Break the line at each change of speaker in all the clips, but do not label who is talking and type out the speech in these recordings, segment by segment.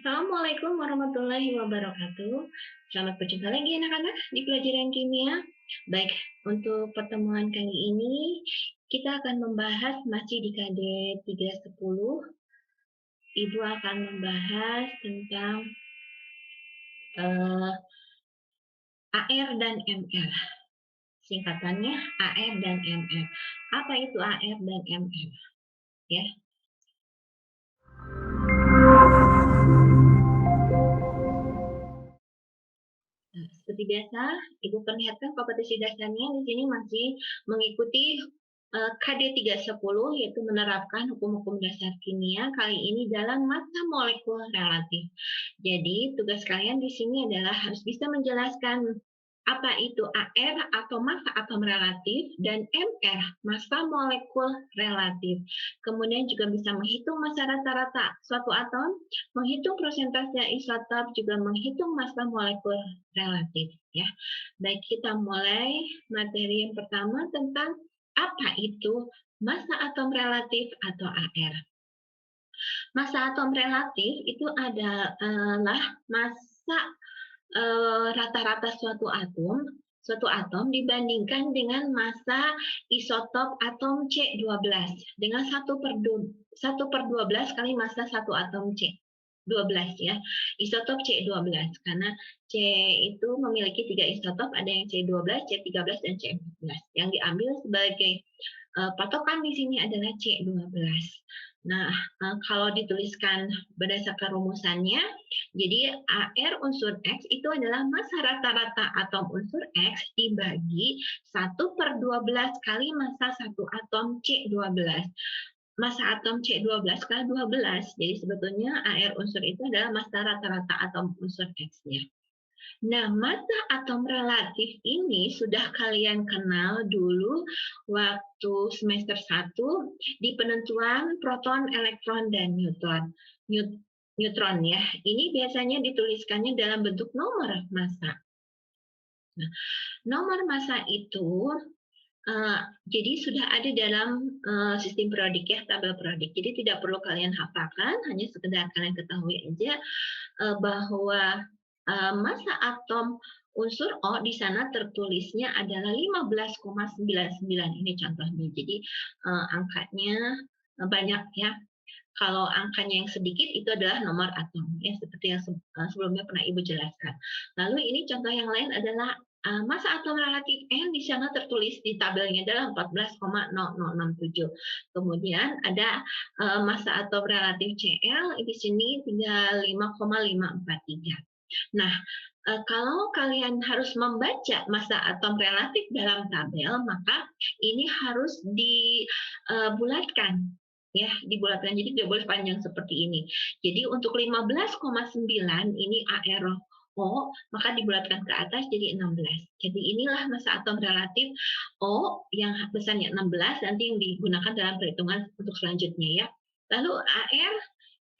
Assalamualaikum warahmatullahi wabarakatuh. Selamat berjumpa lagi anak-anak di pelajaran kimia. Baik, untuk pertemuan kali ini kita akan membahas masih di KD 310. Ibu akan membahas tentang AR dan MR. Singkatannya AR dan MR. Apa itu AR dan MR? Ya. Nah, seperti biasa, Ibu perlihatkan kompetisi dasarnya di sini masih mengikuti KD 310, yaitu menerapkan hukum-hukum dasar kimia, kali ini dalam massa molekul relatif. Jadi, tugas kalian di sini adalah harus bisa menjelaskan apa itu AR atau massa atom relatif dan MR, massa molekul relatif. Kemudian juga bisa menghitung massa rata-rata suatu atom, menghitung persentase isotop, juga menghitung massa molekul relatif. Ya, baik, kita mulai materi yang pertama tentang apa itu massa atom relatif atau AR. Massa atom relatif itu adalah massa rata-rata suatu atom dibandingkan dengan massa isotop atom C12 dengan 1/12 kali massa satu atom C12 ya. Isotop C12 karena C itu memiliki 3 isotop, ada yang C12, C13 dan C14. Yang diambil sebagai patokan di sini adalah C12. Nah, kalau dituliskan berdasarkan rumusannya, jadi AR unsur X itu adalah massa rata-rata atom unsur X dibagi 1/12 kali massa satu atom C12. Massa atom C12 kali 12, jadi sebetulnya AR unsur itu adalah massa rata-rata atom unsur X-nya. Nah, massa atom relatif ini sudah kalian kenal dulu waktu semester 1 di penentuan proton, elektron, dan neutron ya. Ini biasanya dituliskannya dalam bentuk nomor massa. Nah, nomor massa itu jadi sudah ada dalam sistem periodik ya, tabel periodik. Jadi tidak perlu kalian hafalkan, hanya sekedar kalian ketahui aja bahwa massa atom unsur O di sana tertulisnya adalah 15,99. Ini contohnya. Jadi angkanya banyak ya. Kalau angkanya yang sedikit itu adalah nomor atom ya, seperti yang sebelumnya pernah Ibu jelaskan. Lalu ini contoh yang lain adalah massa atom relatif N di sana tertulis di tabelnya adalah 14,0067. Kemudian ada massa atom relatif Cl di sini 35,543. Nah, kalau kalian harus membaca massa atom relatif dalam tabel, maka ini harus dibulatkan ya, dibulatkan, jadi tidak boleh panjang seperti ini. Jadi untuk 15,9 ini ARO, maka dibulatkan ke atas jadi 16. Jadi inilah massa atom relatif O yang besarnya 16, nanti yang digunakan dalam perhitungan untuk selanjutnya ya. Lalu AR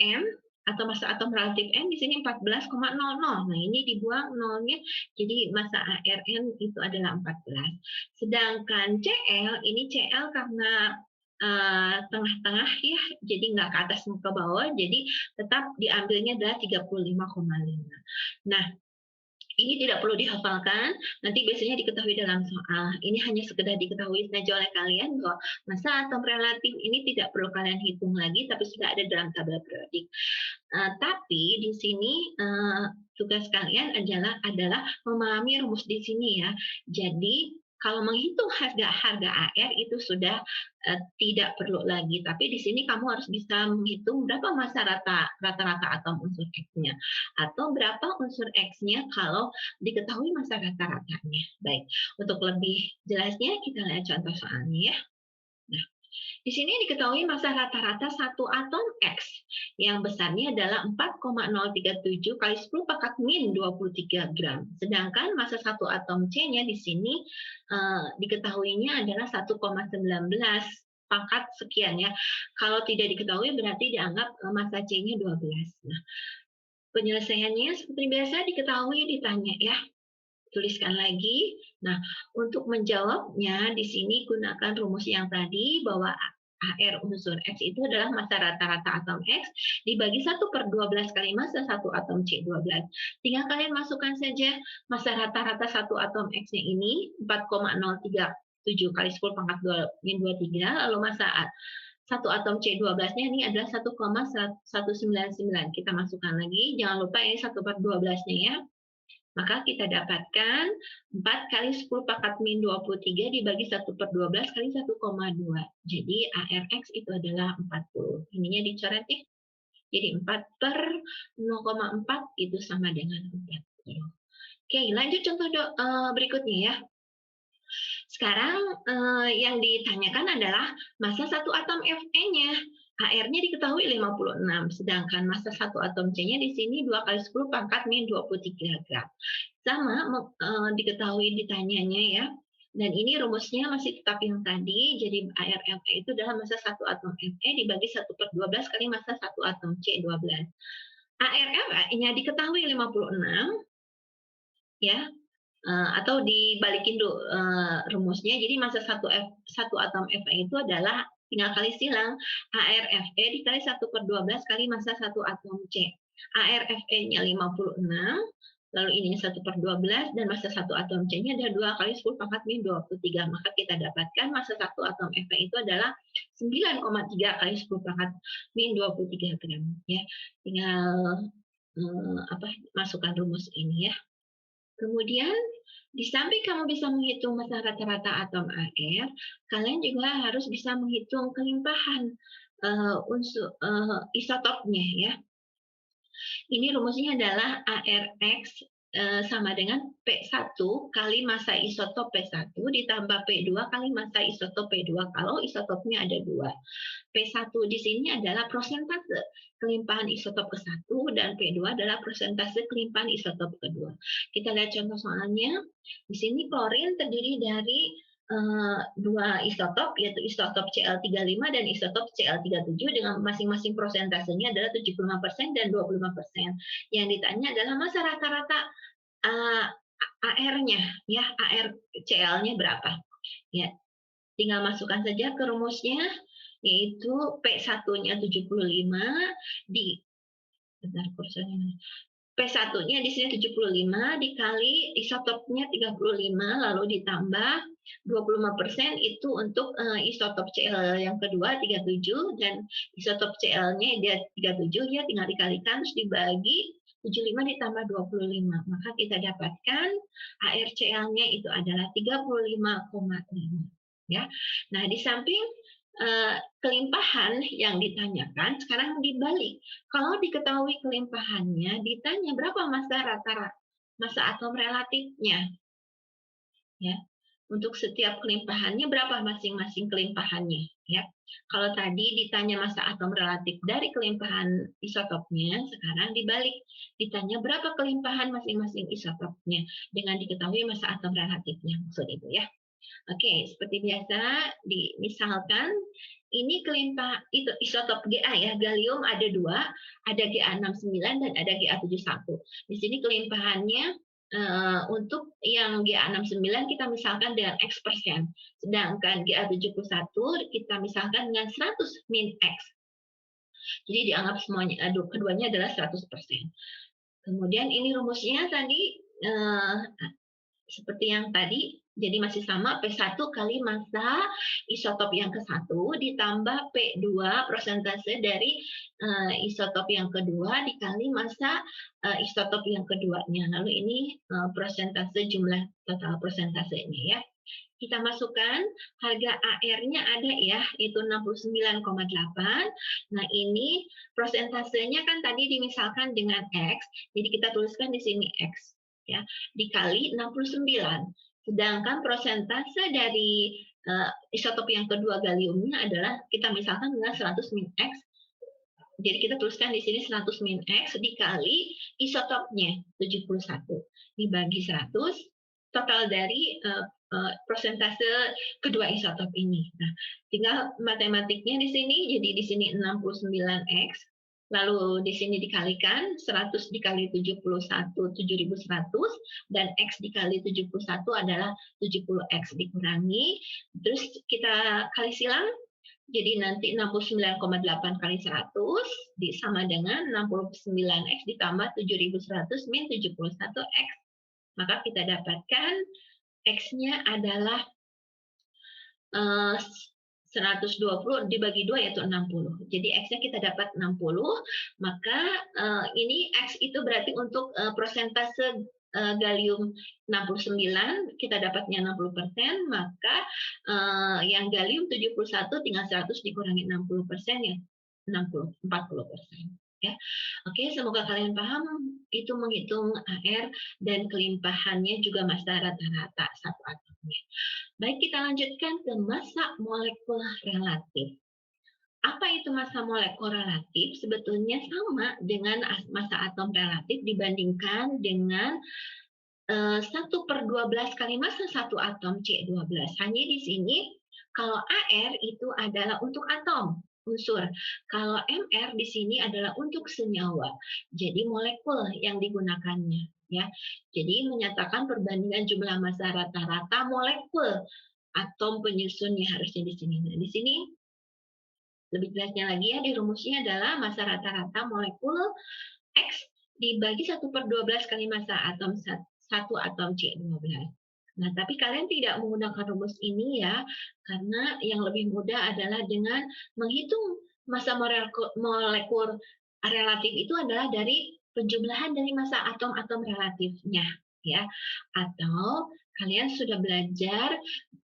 M atau massa atom relatif N di sini 14,00. Nah, ini dibuang nolnya, jadi massa ARN itu adalah 14. Sedangkan Cl, ini Cl karena tengah-tengah ya, jadi nggak ke atas ke bawah, jadi tetap diambilnya adalah 35,5. Nah, ini tidak perlu dihafalkan, nanti biasanya diketahui dalam soal. Ini hanya sekedar diketahui saja oleh kalian bahwa massa atom relatif ini tidak perlu kalian hitung lagi, tapi sudah ada dalam tabel periodik. Tapi di sini tugas kalian adalah memahami rumus di sini ya. Jadi kalau menghitung harga AR itu sudah tidak perlu lagi. Tapi di sini kamu harus bisa menghitung berapa massa rata-rata atom unsur X-nya. Atau berapa unsur X-nya kalau diketahui massa rata-ratanya. Baik, untuk lebih jelasnya kita lihat contoh soalnya ya. Nah, di sini diketahui massa rata-rata satu atom X yang besarnya adalah 4,037 kali 10 pangkat min 23 gram. Sedangkan massa satu atom C-nya di sini diketahuinya adalah 1,19 pangkat sekian ya. Kalau tidak diketahui berarti dianggap massa C-nya 12. Nah, penyelesaiannya seperti biasa diketahui ditanya ya. Tuliskan lagi. Nah, untuk menjawabnya di sini gunakan rumus yang tadi bahwa AR unsur X itu adalah massa rata-rata atom X dibagi 1/12 kali massa satu atom C12. Tinggal kalian masukkan saja massa rata-rata satu atom X-nya ini 4,037 kali 10 pangkat 23, lalu massa satu atom C12-nya ini adalah 1,199. Kita masukkan lagi, jangan lupa ini 1/12-nya ya. Maka kita dapatkan 4 kali 10 pangkat min 23 dibagi 1/12 kali 1,2. Jadi ARX itu adalah 40. Ininya dicoret ya. Jadi 4/0,4 itu sama dengan 40. Oke, lanjut contoh berikutnya ya. Sekarang yang ditanyakan adalah massa satu atom Fe-nya. HR-nya diketahui 56, sedangkan massa satu atom C-nya di sini 2 kali 10 pangkat min 23 gram. Sama diketahui ditanyanya ya. Dan ini rumusnya masih tetap yang tadi, jadi ARFE itu adalah massa satu atom Fe dibagi 1/12 kali massa satu atom C12. ARFE-nya diketahui 56, ya, atau dibalikin dulu rumusnya. Jadi massa satu atom Fe itu adalah tinggal kali silang ARFE dikali 1/12 kali massa satu atom C. ARFE-nya 56, lalu ini 1/12 dan massa satu atom C-nya ada 2 kali 10 pangkat min 23. Maka kita dapatkan massa satu atom Fe itu adalah 9,3 kali 10 pangkat min 23 gram ya. Tinggal masukkan rumus ini ya. Kemudian, di samping kamu bisa menghitung massa rata-rata atom AR, kalian juga harus bisa menghitung kelimpahan unsur isotopnya ya. Ini rumusnya adalah ARX sama dengan P1 kali massa isotop P1 ditambah P2 kali massa isotop P2 kalau isotopnya ada 2. P1 di sini adalah persentase kelimpahan isotop ke-1 dan P2 adalah persentase kelimpahan isotop kedua. Kita lihat contoh soalnya. Di sini klorin terdiri dari 2 isotop, yaitu isotop Cl35 dan isotop Cl37 dengan masing-masing prosentasenya adalah 75% dan 25%. Yang ditanya adalah massa rata-rata AR-nya, ya, AR Cl-nya berapa? Ya, tinggal masukkan saja ke rumusnya, yaitu P1-nya 75 P1-nya di sini 75 dikali isotopnya 35 lalu ditambah 25% itu untuk isotop Cl yang kedua 37 dan isotop Cl-nya dia 37 ya tinggal dikalikan terus dibagi 75 ditambah 25. Maka kita dapatkan ARCl-nya itu adalah 35,5 ya. Nah, di samping kelimpahan yang ditanyakan, sekarang dibalik. Kalau diketahui kelimpahannya, ditanya berapa massa rata-rata, massa atom relatifnya. Ya, untuk setiap kelimpahannya berapa masing-masing kelimpahannya. Ya, kalau tadi ditanya massa atom relatif dari kelimpahan isotopnya, sekarang dibalik, ditanya berapa kelimpahan masing-masing isotopnya dengan diketahui massa atom relatifnya. Maksud itu ya. Oke, seperti biasa, misalkan ini kelimpah itu isotop Ga ya, gallium ada 2, ada Ga69 dan ada Ga71. Di sini kelimpahannya untuk yang Ga69 kita misalkan dengan X persen, sedangkan Ga71 kita misalkan dengan 100 min X. Jadi dianggap semuanya, keduanya adalah 100%. Kemudian ini rumusnya tadi seperti yang tadi, jadi masih sama P1 kali massa isotop yang ke-1 ditambah P2 persentase dari isotop yang kedua dikali massa isotop yang keduanya. Lalu ini persentase jumlah total persentasenya ya. Kita masukkan harga AR-nya ada ya, itu 69,8. Nah, ini persentasenya kan tadi dimisalkan dengan X, jadi kita tuliskan di sini X ya, dikali 69. Sedangkan persentase dari isotop yang kedua galliumnya adalah kita misalkan dengan 100 min X. Jadi kita tuliskan di sini 100 min X dikali isotopnya 71 dibagi 100 total dari persentase kedua isotop ini. Nah, tinggal matematiknya di sini, jadi di sini 69X, lalu di sini dikalikan 100 dikali 71 7.100 dan X dikali 71 adalah 70X dikurangi, terus kita kali silang Jadi nanti 69,8 kali 100 sama dengan 69X ditambah 7.100 min 71X. Maka kita dapatkan X-nya adalah 120 dibagi 2 yaitu 60. Jadi X-nya kita dapat 60, maka ini X itu berarti untuk persentase gallium 69 kita dapatnya 60%, maka yang gallium 71 tinggal 100 dikurangi 60% ya 40%. Ya. Oke, semoga kalian paham itu menghitung AR dan kelimpahannya juga massa rata-rata satu atomnya. Baik, kita lanjutkan ke massa molekul relatif. Apa itu massa molekul relatif? Sebetulnya sama dengan massa atom relatif dibandingkan dengan 1/12 kali massa satu atom C12. Hanya di sini kalau AR itu adalah untuk atom, unsur. Kalau MR di sini adalah untuk senyawa. Jadi molekul yang digunakannya. Ya, jadi menyatakan perbandingan jumlah massa rata-rata molekul atom penyusunnya harusnya di sini. Nah, di sini lebih jelasnya lagi ya, di rumusnya adalah massa rata-rata molekul X dibagi 1/12 kali massa atom satu atom C12. Nah, tapi kalian tidak menggunakan rumus ini ya, karena yang lebih mudah adalah dengan menghitung massa molekul relatif itu adalah dari penjumlahan dari massa atom-atom relatifnya, ya. Atau kalian sudah belajar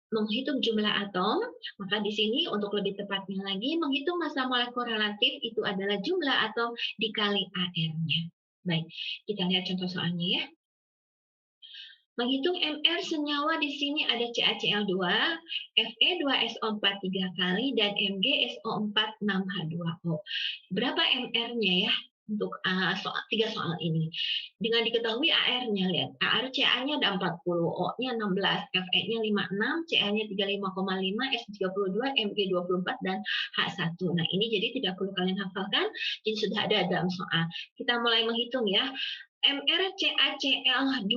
menghitung jumlah atom, maka di sini untuk lebih tepatnya lagi, menghitung massa molekul relatif itu adalah jumlah atom dikali AR-nya. Baik, kita lihat contoh soalnya ya. Menghitung MR senyawa di sini ada CaCl2, Fe2SO4 3 kali, dan MgSO4 6H2O. Berapa MR-nya ya untuk tiga soal ini? Dengan diketahui AR-nya, lihat. AR Ca-nya ada 40, O-nya 16, Fe-nya 56, Cl-nya 35,5, S32, Mg24, dan H1. Nah, ini jadi tidak perlu kalian hafalkan, jadi sudah ada dalam soal. Kita mulai menghitung ya. MrCaCl2.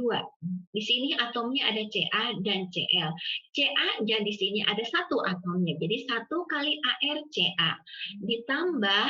Di sini atomnya ada Ca dan Cl. Ca dan di sini ada satu atomnya. Jadi 1 kali ArCa ditambah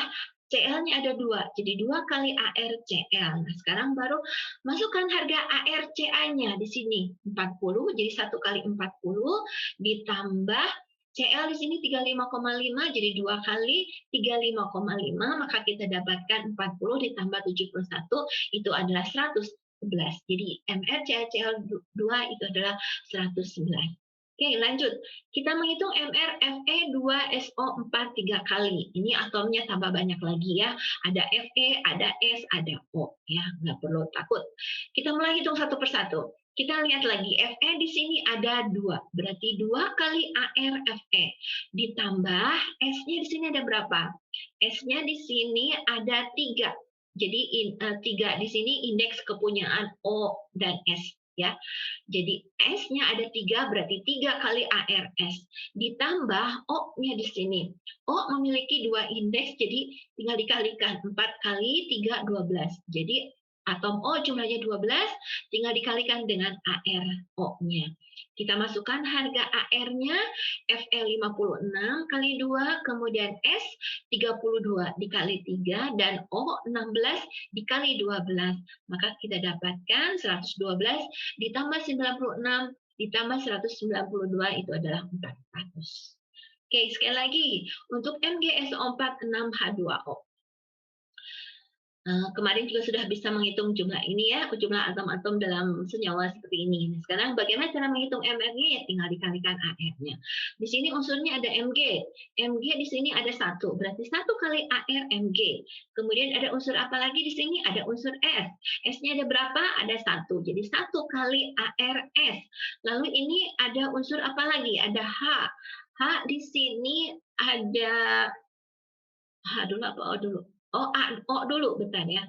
Cl-nya ada 2. Jadi 2 kali ArCl. Nah, sekarang baru masukkan harga ArCa-nya di sini 40. Jadi 1 kali 40 ditambah Cl di sini 35,5, jadi 2 kali 35,5, maka kita dapatkan 40 ditambah 71, itu adalah 111. Jadi MrCaCl2 itu adalah 111. Oke, lanjut. Kita menghitung MR Fe2SO4 3 kali. Ini atomnya tambah banyak lagi ya. Ada Fe, ada S, ada O. Ya, nggak perlu takut. Kita mulai hitung satu persatu. Kita lihat lagi, Fe di sini ada 2, berarti 2 kali ArFe. Ditambah S-nya di sini ada berapa? S-nya di sini ada 3. Jadi 3 di sini indeks kepunyaan O dan S. Ya, jadi S-nya ada 3, berarti 3 kali ArS. Ditambah O-nya di sini. O memiliki 2 indeks, jadi tinggal dikalikan 4 kali 3, 12. Jadi atom O jumlahnya 12, tinggal dikalikan dengan ArO-nya. Kita masukkan harga AR-nya, Fe 56 kali 2, kemudian S 32 dikali 3, dan O 16 dikali 12. Maka kita dapatkan 112 ditambah 96 ditambah 192 itu adalah 400. Oke, sekali lagi untuk MgSO4 6H2O. Kemarin juga sudah bisa menghitung jumlah ini ya, jumlah atom-atom dalam senyawa seperti ini. Nah, sekarang bagaimana cara menghitung MR-nya? Ya tinggal dikalikan AR-nya. Di sini unsurnya ada Mg. Mg di sini ada 1, berarti 1 kali AR Mg. Kemudian ada unsur apa lagi di sini? Ada unsur S. S-nya ada berapa? Ada 1. Jadi 1 kali ARS. Lalu ini ada unsur apa lagi? Ada H. H di sini ada H dulu apa O dulu? O dulu, bentar ya.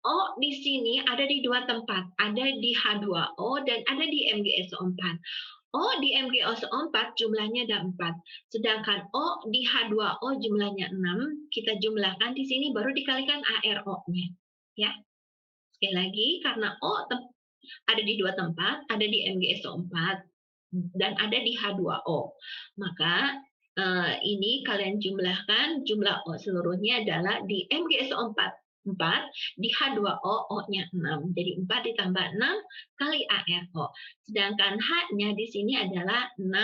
O di sini ada di 2 tempat, ada di H2O dan ada di MgSO4. O di MgSO4 jumlahnya ada 4, sedangkan O di H2O jumlahnya 6, kita jumlahkan di sini baru dikalikan ARO-nya. Ya. Sekali lagi, karena O ada di 2 tempat, ada di MgSO4 dan ada di H2O. Maka ini kalian jumlahkan, jumlah O seluruhnya adalah di MgSO4 4, di H2O, O-nya 6. Jadi 4 ditambah 6 kali ARO. Sedangkan H-nya di sini adalah 6,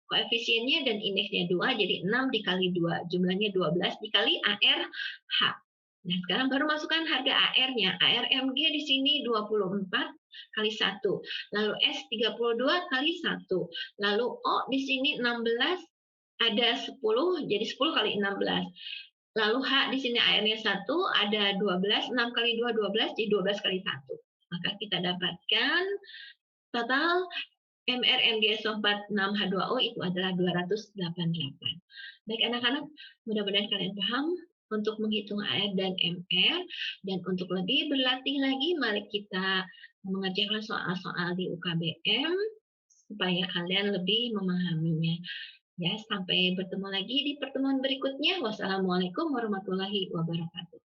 koefisiennya dan indeksnya 2, jadi 6 dikali 2, jumlahnya 12 dikali ARH. Nah, sekarang baru masukkan harga AR-nya. ARMG di sini 24 kali 1, lalu S 32 kali 1, lalu O di sini 16, ada 10, jadi 10 kali 16. Lalu H di sini AR-nya 1, ada 12, 6 kali 2, 12, jadi 12 kali 1. Maka kita dapatkan total MrMgSO46H2O itu adalah 288. Baik anak-anak, mudah-mudahan kalian paham untuk menghitung AR dan MR, dan untuk lebih berlatih lagi, mari kita mengerjakan soal-soal di UKBM supaya kalian lebih memahaminya. Ya, sampai bertemu lagi di pertemuan berikutnya. Wassalamualaikum warahmatullahi wabarakatuh.